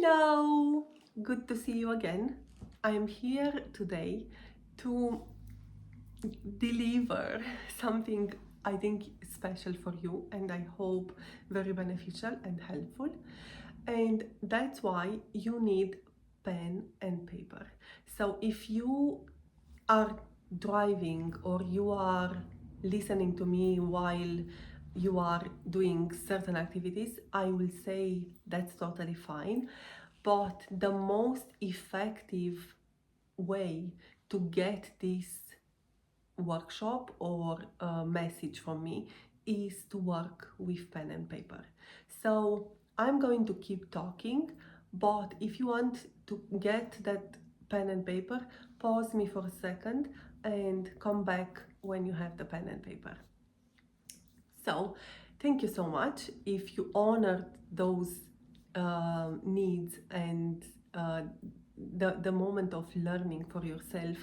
Hello, good to see you again. I am here today to deliver something I think special for you and I hope very beneficial and helpful. And that's why you need pen and paper. So if you are driving or you are listening to me while you are doing certain activities, I will say that's totally fine. But the most effective way to get this workshop or message from me is to work with pen and paper. So I'm going to keep talking, but if you want to get that pen and paper, pause me for a second and come back when you have the pen and paper. So thank you so much. If you honored those needs and the moment of learning for yourself,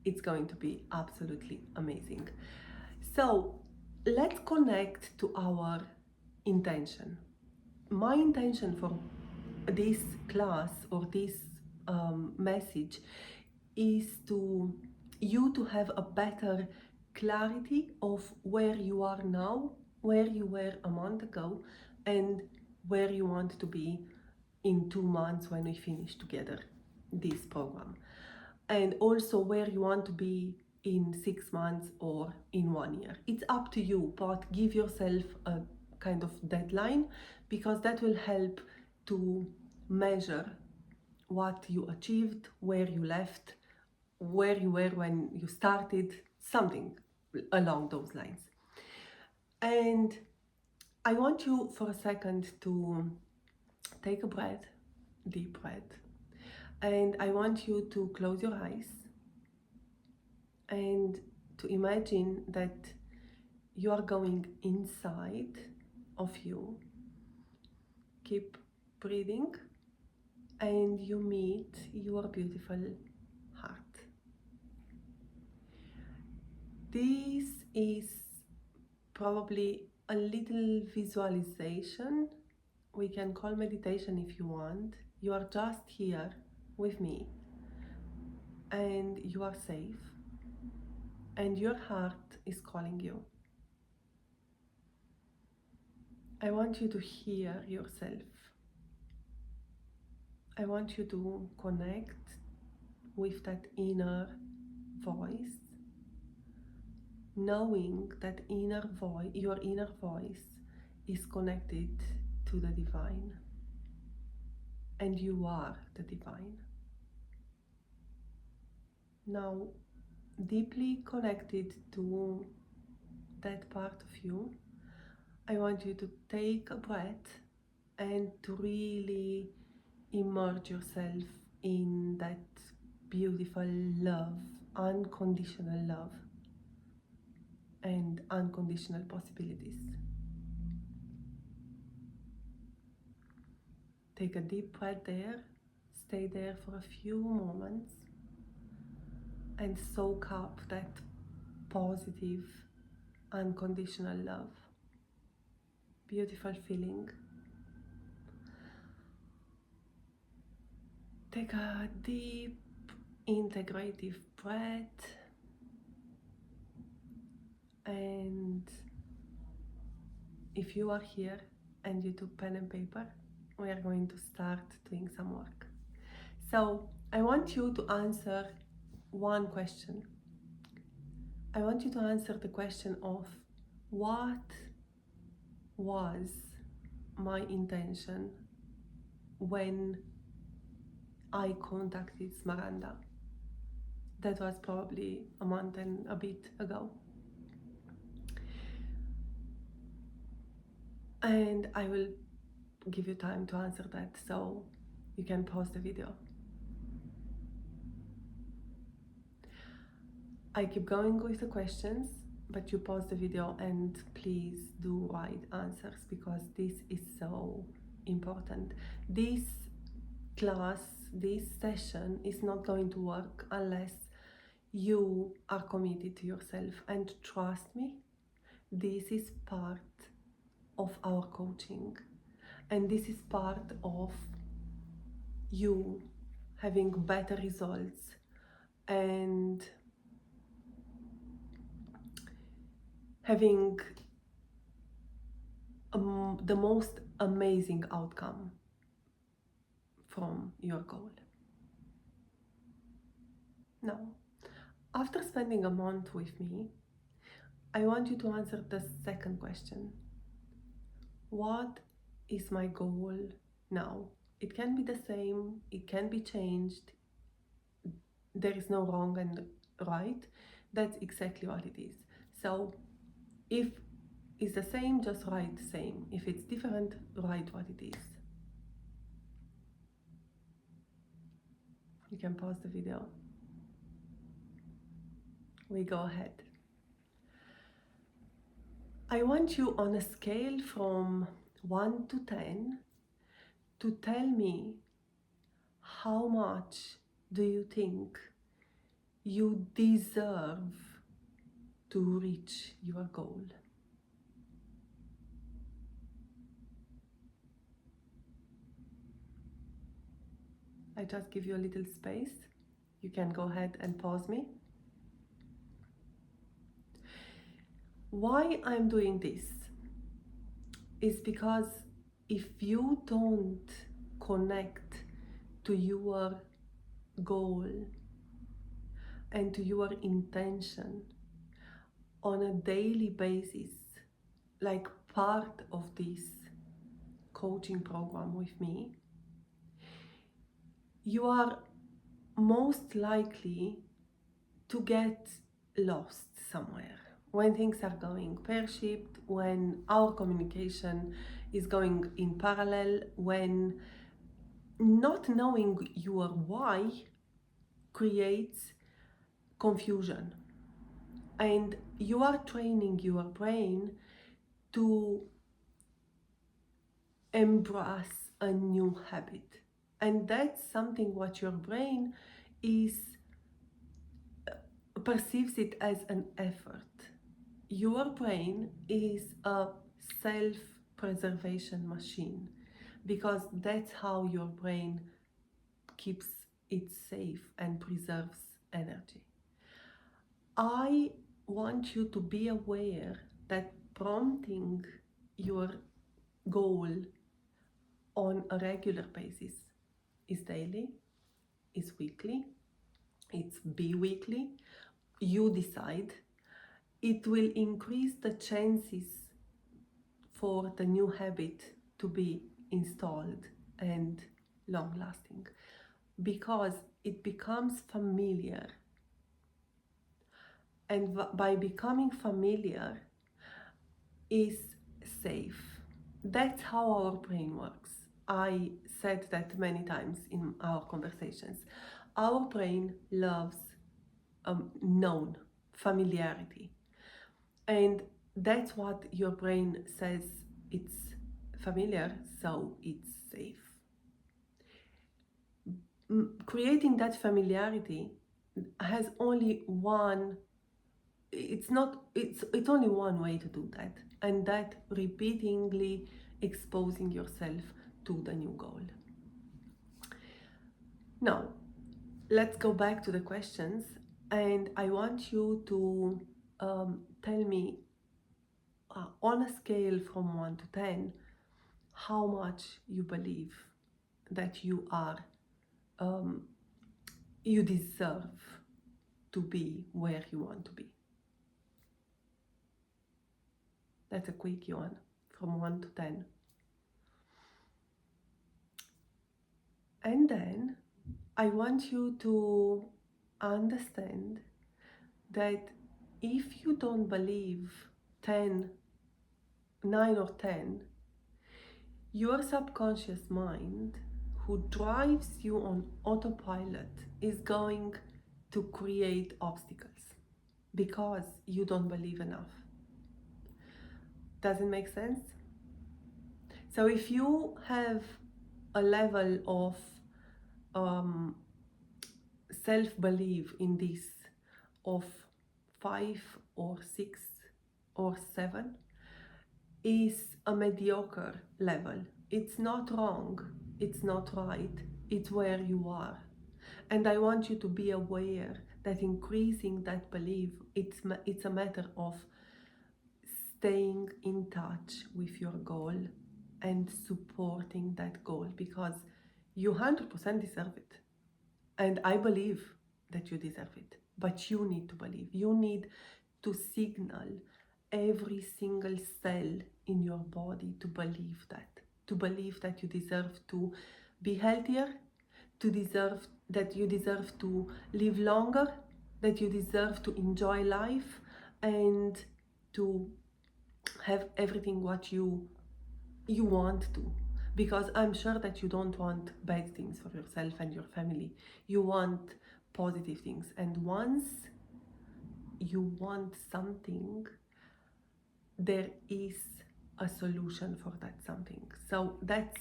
it's going to be absolutely amazing. So let's connect to our intention. My intention for this class or this message is to you to have a better clarity of where you are now, where you were a month ago, and where you want to be in 2 months when we finish together this program, and also where you want to be in 6 months or in 1 year. It's up to you, but give yourself a kind of deadline because that will help to measure what you achieved, where you left, where you were when you started, something along those lines. And I want you for a second to take a breath, deep breath, and I want you to close your eyes and to imagine that you are going inside of you. Keep breathing and you meet your beautiful heart. This is probably a little visualization. We can call meditation if you want. You are just here with me and you are safe and your heart is calling you. I want you to hear yourself. I want you to connect with that inner voice, knowing that your inner voice is connected to the divine, and you are the divine. Now, deeply connected to that part of you, I want you to take a breath and to really immerse yourself in that beautiful love, unconditional love, and unconditional possibilities. Take a deep breath there, stay there for a few moments, and soak up that positive, unconditional love. Beautiful feeling. Take a deep, integrative breath, and if you are here and you took pen and paper, we are going to start doing some work. So I want you to answer one question. I want you to answer the question of what was my intention when I contacted Smaranda. That was probably a month and a bit ago. And I will give you time to answer that, so you can pause the video. I keep going with the questions, but you pause the video and please do write answers because this is so important. This class, this session is not going to work unless you are committed to yourself, and trust me, this is part of our coaching and this is part of you having better results and having the most amazing outcome from your goal. Now, after spending a month with me, I want you to answer the second question. What is my goal now? It can be the same, it can be changed. There is no wrong and right. That's exactly what it is. So if it's the same, just write same. If it's different, write what it is. You can pause the video. We go ahead. I want you on a scale from 1 to 10 to tell me how much do you think you deserve to reach your goal. I just give you a little space. You can go ahead and pause me. Why I'm doing this is because if you don't connect to your goal and to your intention on a daily basis, like part of this coaching program with me, you are most likely to get lost somewhere when things are going pear-shaped, when our communication is going in parallel, when not knowing your why creates confusion, and you are training your brain to embrace a new habit, and that's something what your brain is perceives it as an effort. Your brain is a self-preservation machine because that's how your brain keeps it safe and preserves energy. I want you to be aware that prompting your goal on a regular basis is daily, is weekly, it's bi-weekly. You decide. It will increase the chances for the new habit to be installed and long lasting because it becomes familiar. And by becoming familiar is safe. That's how our brain works. I said that many times in our conversations. Our brain loves known, familiarity. And that's what your brain says, it's familiar, so it's safe. Creating that familiarity has only one, it's only one way to do that, and that repeatedly exposing yourself to the new goal. Now, let's go back to the questions, and I want you to tell me on a scale from 1 to 10 how much you believe that you are you deserve to be where you want to be. That's a quick one from 1 to 10. And then I want you to understand that if you don't believe 10, 9 or 10, your subconscious mind, who drives you on autopilot, is going to create obstacles because you don't believe enough. Does it make sense? So if you have a level of self-belief in this of 5 or 6 or 7, is a mediocre level. It's not wrong, it's not right, it's where you are. And I want you to be aware that increasing that belief, it's a matter of staying in touch with your goal and supporting that goal, because you 100% deserve it. And I believe that you deserve it. But you need to believe. You need to signal every single cell in your body to believe that. To believe that you deserve to be healthier, that you deserve to live longer, that you deserve to enjoy life, and to have everything what you want to. Because I'm sure that you don't want bad things for yourself and your family. You want positive things. And once you want something, there is a solution for that something. So that's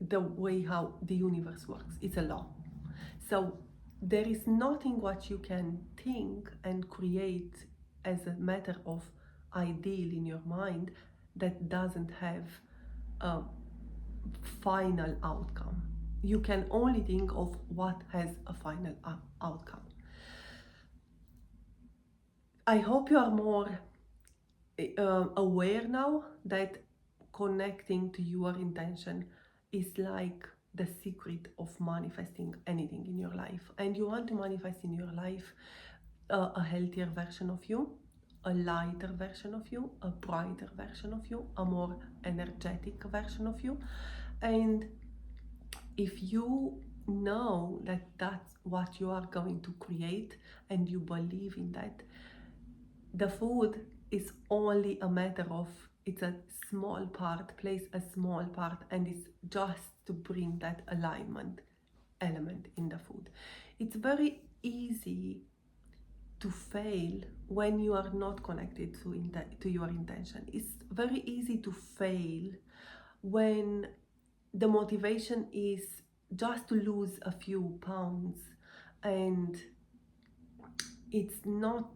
the way how the universe works. It's a law. So there is nothing what you can think and create as a matter of ideal in your mind that doesn't have a final outcome. You can only think of what has a final outcome. I hope you are more aware now that connecting to your intention is like the secret of manifesting anything in your life. And you want to manifest in your life a healthier version of you, a lighter version of you, a brighter version of you, a more energetic version of you. And if you know that that's what you are going to create and you believe in that, the food is only a matter of, it's a small part, plays a small part, and it's just to bring that alignment element in the food. It's very easy to fail when you are not connected to your intention. It's very easy to fail when the motivation is just to lose a few pounds and it's not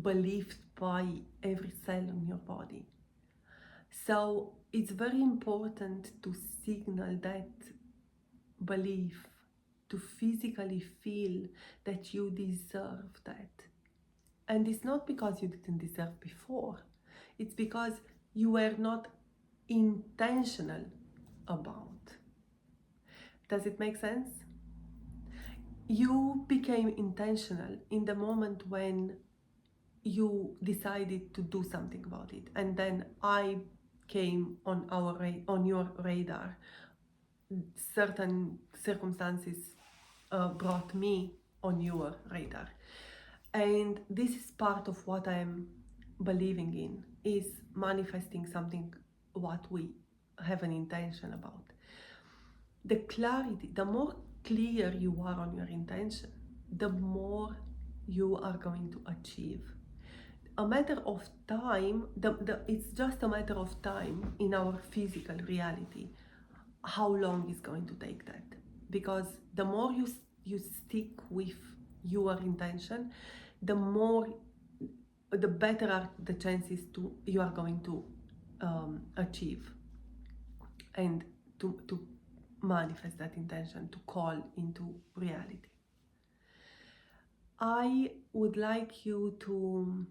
believed by every cell in your body. So it's very important to signal that belief, to physically feel that you deserve that. And it's not because you didn't deserve before, it's because you were not intentional about. Does it make sense? You became intentional in the moment when you decided to do something about it, and then I came on your radar. Certain circumstances brought me on your radar, and this is part of what I am believing in, is manifesting something what we have an intention about. The clarity, the more clear you are on your intention, the more you are going to achieve. A matter of time, it's just a matter of time in our physical reality how long is going to take that. Because the more you stick with your intention, the better are the chances you are going to achieve and to manifest that intention, to call into reality. I would like you to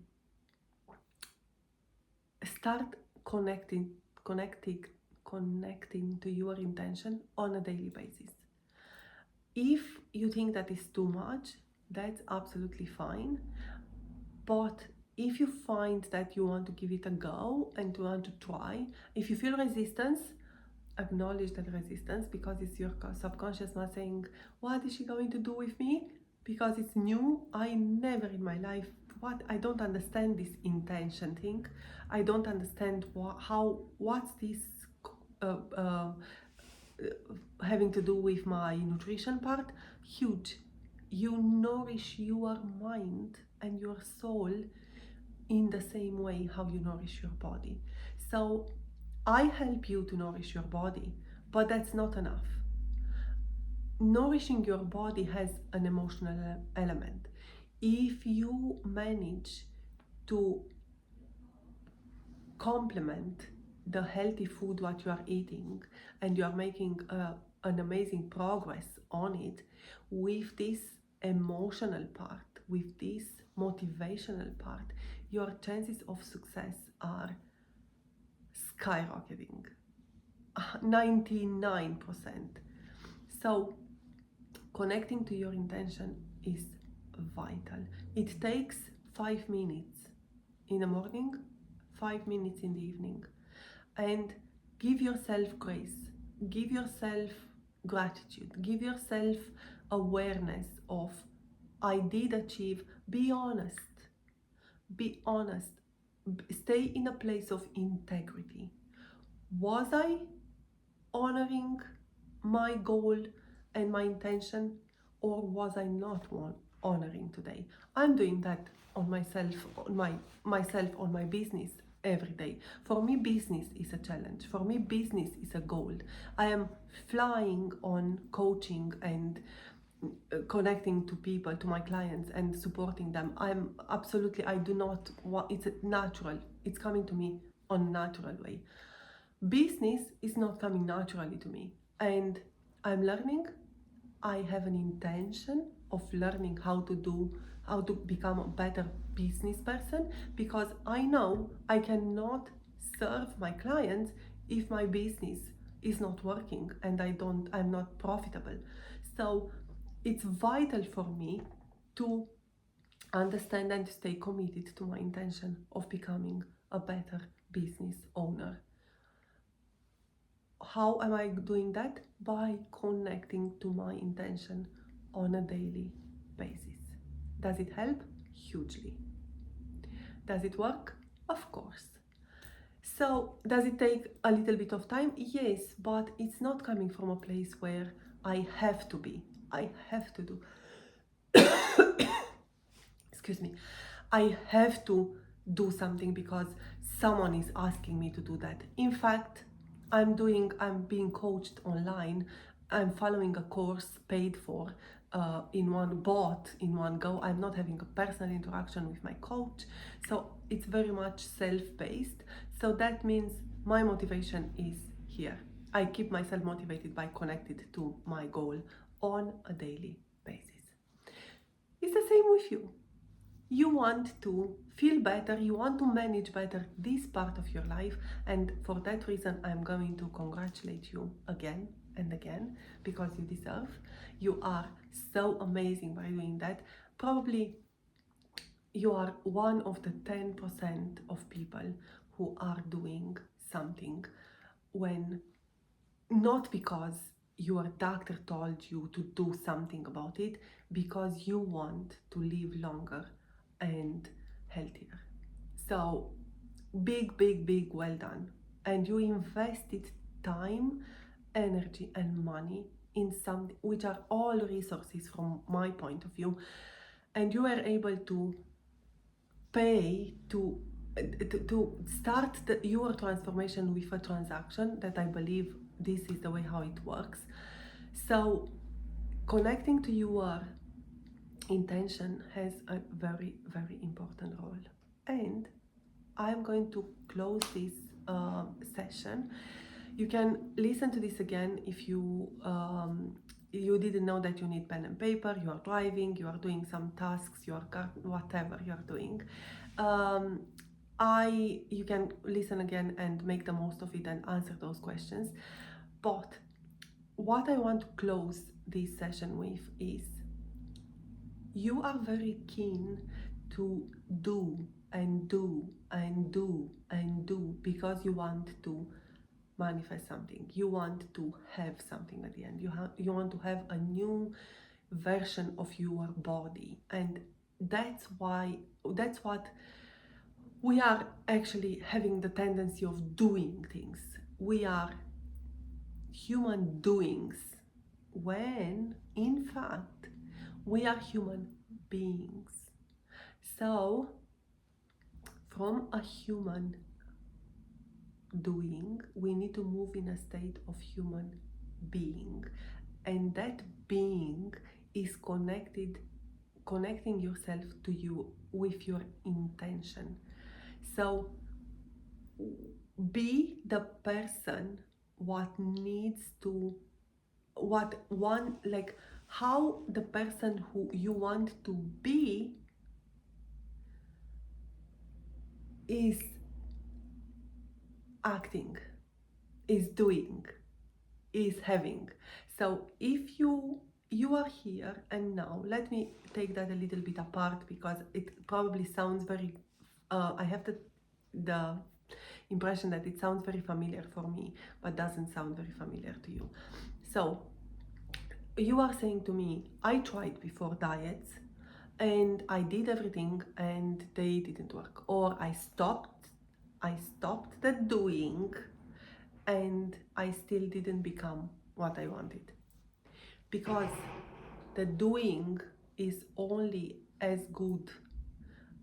start connecting to your intention on a daily basis. If you think that is too much, that's absolutely fine. But if you find that you want to give it a go and you want to try, if you feel resistance, acknowledge that resistance, because it's your subconscious mind saying, what is she going to do with me? Because it's new. I never in my life, I don't understand this intention thing. I don't understand what's this having to do with my nutrition part. Huge. You nourish your mind and your soul in the same way how you nourish your body. So I help you to nourish your body, but that's not enough. Nourishing your body has an emotional element. If you manage to complement the healthy food what you are eating, and you are making an amazing progress on it with this emotional part, with this motivational part, your chances of success are skyrocketing. 99%. So connecting to your intention is vital. It takes 5 minutes in the morning, 5 minutes in the evening. And give yourself grace, give yourself gratitude, give yourself awareness of I did achieve. Be honest, be honest, stay in a place of integrity. Was I honoring my goal and my intention, or was I not honoring today? I'm doing that on myself, on my business every day. For me, business is a challenge. For me, business is a goal. I am flying on coaching and connecting to people, to my clients, and supporting them. I do not want, it's natural. It's coming to me on a natural way. Business is not coming naturally to me, and I'm learning. I have an intention of learning how to become a better business person, because I know I cannot serve my clients if my business is not working and I'm not profitable. So it's vital for me to understand and to stay committed to my intention of becoming a better business owner. How am I doing that? By connecting to my intention on a daily basis. Does it help? Hugely. Does it work? Of course. So, does it take a little bit of time? Yes, but it's not coming from a place where I have to be. I have to do. Excuse me. I have to do something because someone is asking me to do that. In fact, I'm being coached online. I'm following a course paid for in one go. I'm not having a personal interaction with my coach. So it's very much self-paced. So that means my motivation is here. I keep myself motivated by connected to my goal on a daily basis. It's the same with you. You want to feel better, you want to manage better this part of your life, and for that reason I'm going to congratulate you again and again, because you deserve. You are so amazing by doing that. Probably you are one of the 10% of people who are doing something, when not because your doctor told you to do something about it, because you want to live longer and healthier. So big well done. And you invested time, energy and money in something which are all resources from my point of view, and you were able to pay to start your transformation with a transaction that I believe this is the way how it works. So connecting to your intention has a very important role. And I'm going to close this session. You can listen to this again if you didn't know that you need pen and paper, you are driving, you are doing some tasks, whatever you are doing. You can listen again and make the most of it and answer those questions. But what I want to close this session with is, you are very keen to do and do and do and do because you want to manifest something. You want to have something at the end. You want to have a new version of your body, and that's what we are actually having the tendency of doing things. We are human doings, when in fact we are human beings. So from a human doing, we need to move in a state of human being, and that being is connecting yourself to you with your intention. So be the person what one, like how the person who you want to be is acting, is doing, is having. So if you are here and now, let me take that a little bit apart because it probably sounds very I have the impression that it sounds very familiar for me, but doesn't sound very familiar to you. So you are saying to me, I tried before diets and I did everything and they didn't work, or I stopped the doing and I still didn't become what I wanted. Because the doing is only as good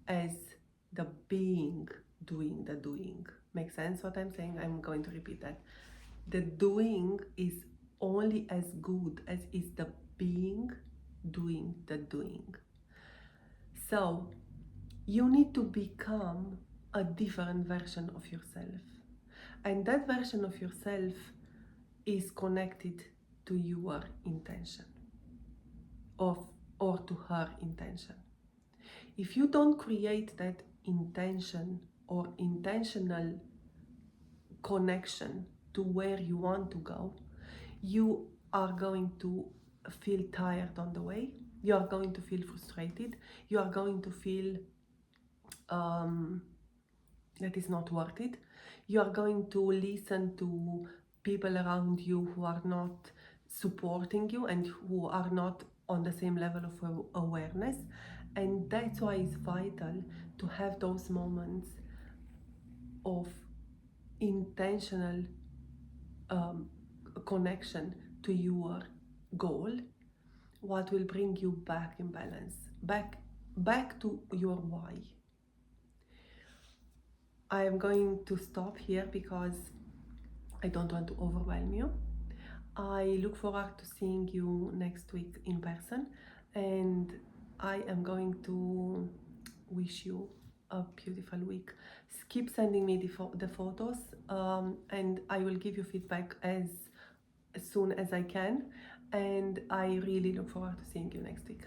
as the being doing the doing. Make sense what I'm saying? I'm going to repeat that. The doing is only as good as is the being doing the doing. So you need to become a different version of yourself. And that version of yourself is connected to your intention of or to her intention. If you don't create that intention or intentional connection to where you want to go, you are going to feel tired on the way. You are going to feel frustrated. You are going to feel that is not worth it. You are going to listen to people around you who are not supporting you and who are not on the same level of awareness. And that's why it's vital to have those moments of intentional connection to your goal, what will bring you back in balance, back to your why. I am going to stop here because I don't want to overwhelm you. I look forward to seeing you next week in person, and I am going to wish you a beautiful week. Keep sending me the photos, and I will give you feedback as soon as I can. And I really look forward to seeing you next week.